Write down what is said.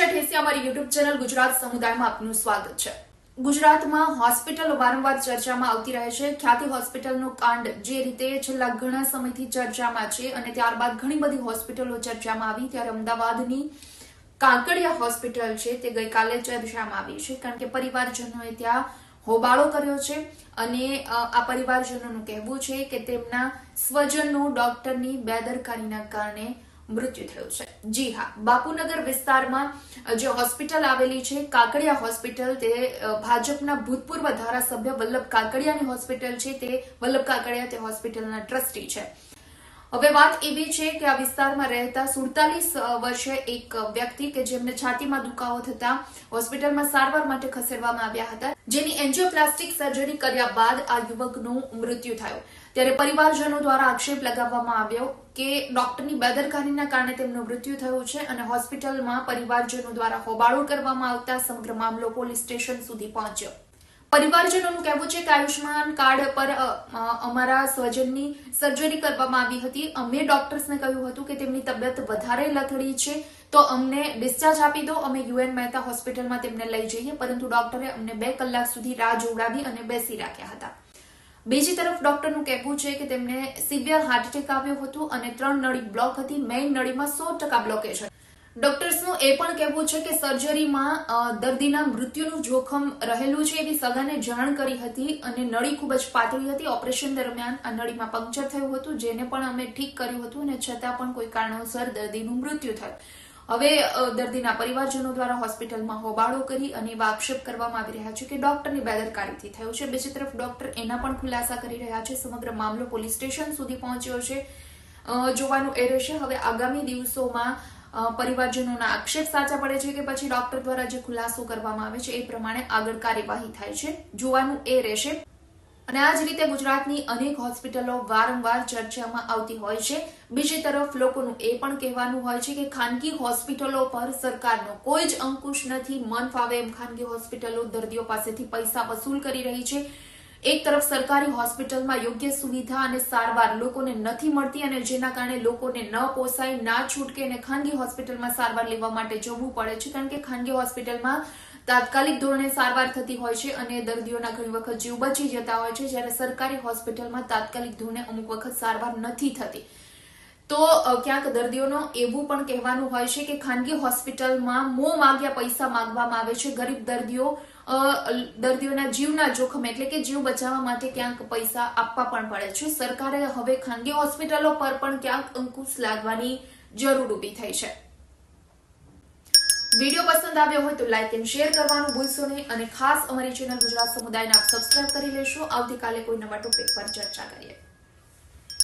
દિશા ઠેસિયા અમારી YouTube channel Gujarat સમુદાયમાં આપનું સ્વાગત છે। ગુજરાતમાં હોસ્પિટલો વારંવાર ચર્ચામાં આવતી રહે છે। ખ્યાતિ હોસ્પિટલનું કાંડ જે રીતે છેલ્લા ઘણા સમયથી ચર્ચામાં છે અને ત્યારબાદ ઘણી બધી હોસ્પિટલો ચર્ચામાં આવી, ત્યારે અમદાવાદની કાંકરિયા હોસ્પિટલ છે તે ગઈકાલે ચર્ચામાં આવી છે, કારણ કે પરિવારજનોએ ત્યાં હોબાળો કર્યો છે અને આ પરિવારજનોનું કહેવું છે કે તેમના સ્વજનનું ડોક્ટરની બેદરકારીના કારણે મૃત્યુ થયું છે। જી હા, બાપુનગર વિસ્તારમાં જે હોસ્પિટલ આવેલી છે કાકડિયા હોસ્પિટલ, તે ભાજપના ભૂતપૂર્વ ધારાસભ્ય વલ્લભ કાકડિયાની હોસ્પિટલ છે। તે વલ્લભ કાકડિયા તે હોસ્પિટલના ટ્રસ્ટી છે। હવે વાત એવી છે કે આ વિસ્તારમાં રહેતા 47 વર્ષે એક વ્યક્તિ કે જેમને છાતીમાં દુખાવો થતા હોસ્પિટલમાં સારવાર માટે ખસેડવામાં આવ્યા હતા, જેની એન્જિયોપ્લાસ્ટિક સર્જરી કર્યા બાદ આ યુવકનું મૃત્યુ થયું। ત્યારે પરિવારજનો દ્વારા આક્ષેપ લગાવવામાં આવ્યો કે ડોક્ટરની બેદરકારીના કારણે તેમનું મૃત્યુ થયું છે અને હોસ્પિટલમાં પરિવારજનો દ્વારા હોબાળો કરવામાં આવતા સમગ્ર મામલો પોલીસ સ્ટેશન સુધી પહોંચ્યો। પરિવારજનોનું કહેવું છે કે આયુષ્માન કાર્ડ પર અમારા સ્વજનની સર્જરી કરવામાં આવી હતી। અમે ડોક્ટર્સને કહ્યું હતું કે તેમની તબિયત વધારે લથડી છે તો અમને ડિસ્ચાર્જ આપી દો, અમે યુએન મહેતા હોસ્પિટલમાં તેમને લઈ જઈએ, પરંતુ ડોક્ટરે અમને 2 કલાક સુધી રાહ જોવડાવી અને બેસી રાખ્યા હતા। બીજી તરફ ડોક્ટરનું કહેવું છે કે તેમને સિવિયર હાર્ટ એટેક આવ્યો હતો અને 3 નળી બ્લોક હતી, મેઇન નળીમાં 100% બ્લોકેજ હતું। ડોક્ટર્સનું એ પણ કહેવું છે કે સર્જરીમાં દર્દીના મૃત્યુનું જોખમ રહેલું છે એવી સગાને જાણ કરી હતી અને નળી ખૂબ જ પાતળી હતી। ઓપરેશન દરમિયાન આ નળીમાં પંક્ચર થયું હતું, જેને પણ અમે ઠીક કર્યું હતું અને છતાં પણ કોઈ કારણોસર દર્દીનું મૃત્યુ થયું। હવે દર્દીના પરિવારજનો દ્વારા હોસ્પિટલમાં હોબાળો કરી અને એવા આક્ષેપ કરવામાં આવી રહ્યા છે કે ડોક્ટરની બેદરકારીથી થયું છે। બીજી તરફ ડોક્ટર એના પણ ખુલાસા કરી રહ્યા છે। સમગ્ર મામલો પોલીસ સ્ટેશન સુધી પહોંચ્યો છે। જોવાનું એ રહેશે હવે આગામી દિવસોમાં પરિવારજનોના આક્ષેપ સાચા પડે છે કે પછી ડોક્ટર દ્વારા જે ખુલાસો કરવામાં આવે છે એ પ્રમાણે આગળ કાર્યવાહી થાય છે, જોવાનું એ રહેશે। અને આ જ રીતે ગુજરાતની અનેક હોસ્પિટલો વારંવાર ચર્ચામાં આવતી હોય છે। બીજી તરફ લોકોનું એ પણ કહેવાનું હોય છે કે ખાનગી હોસ્પિટલો પર સરકારનો કોઈ જ અંકુશ નથી। મન ફાવે એમ ખાનગી હોસ્પિટલો દર્દીઓ પાસેથી પૈસા વસૂલ કરી રહી છે। એક તરફ સરકારી હોસ્પિટલમાં યોગ્ય સુવિધા અને સારવાર લોકોને નથી મળતી અને જેના કારણે લોકોને ન પોસાય, ના છૂટકે અને ખાનગી હોસ્પિટલમાં સારવાર લેવા માટે જવું પડે છે, કારણ કે ખાનગી હોસ્પિટલમાં તાત્કાલિક ધોરણે સારવાર થતી હોય છે અને દર્દીઓના ઘણી વખત જીવ બચી જતા હોય છે, જ્યારે સરકારી હોસ્પિટલમાં તાત્કાલિક ધોરણે અમુક વખત સારવાર નથી થતી। તો ક્યાંક દર્દીઓનો એવું પણ કહેવાનું હોય છે કે ખાનગી હોસ્પિટલમાં મોં માગ્યા પૈસા માંગવામાં આવે છે। ગરીબ દર્દીઓના જીવના જોખમે એટલે કે જીવ બચાવવા માટે ક્યાંક પૈસા આપવા પણ પડે છે। સરકારે હવે ખાનગી હોસ્પિટલો પર પણ ક્યાંક અંકુશ લાગવાની જરૂર ઊભી થઈ છે। વિડીયો પસંદ આવ્યો હોય તો લાઈક એન્ડ શેર કરવાનું ભૂલશો નહીં અને ખાસ અમારી ચેનલ ગુજરાત સમુદાયને આપ સબસ્ક્રાઇબ કરી લેશો। આવતીકાલે કોઈ નવા ટોપિક પર ચર્ચા કરીએ।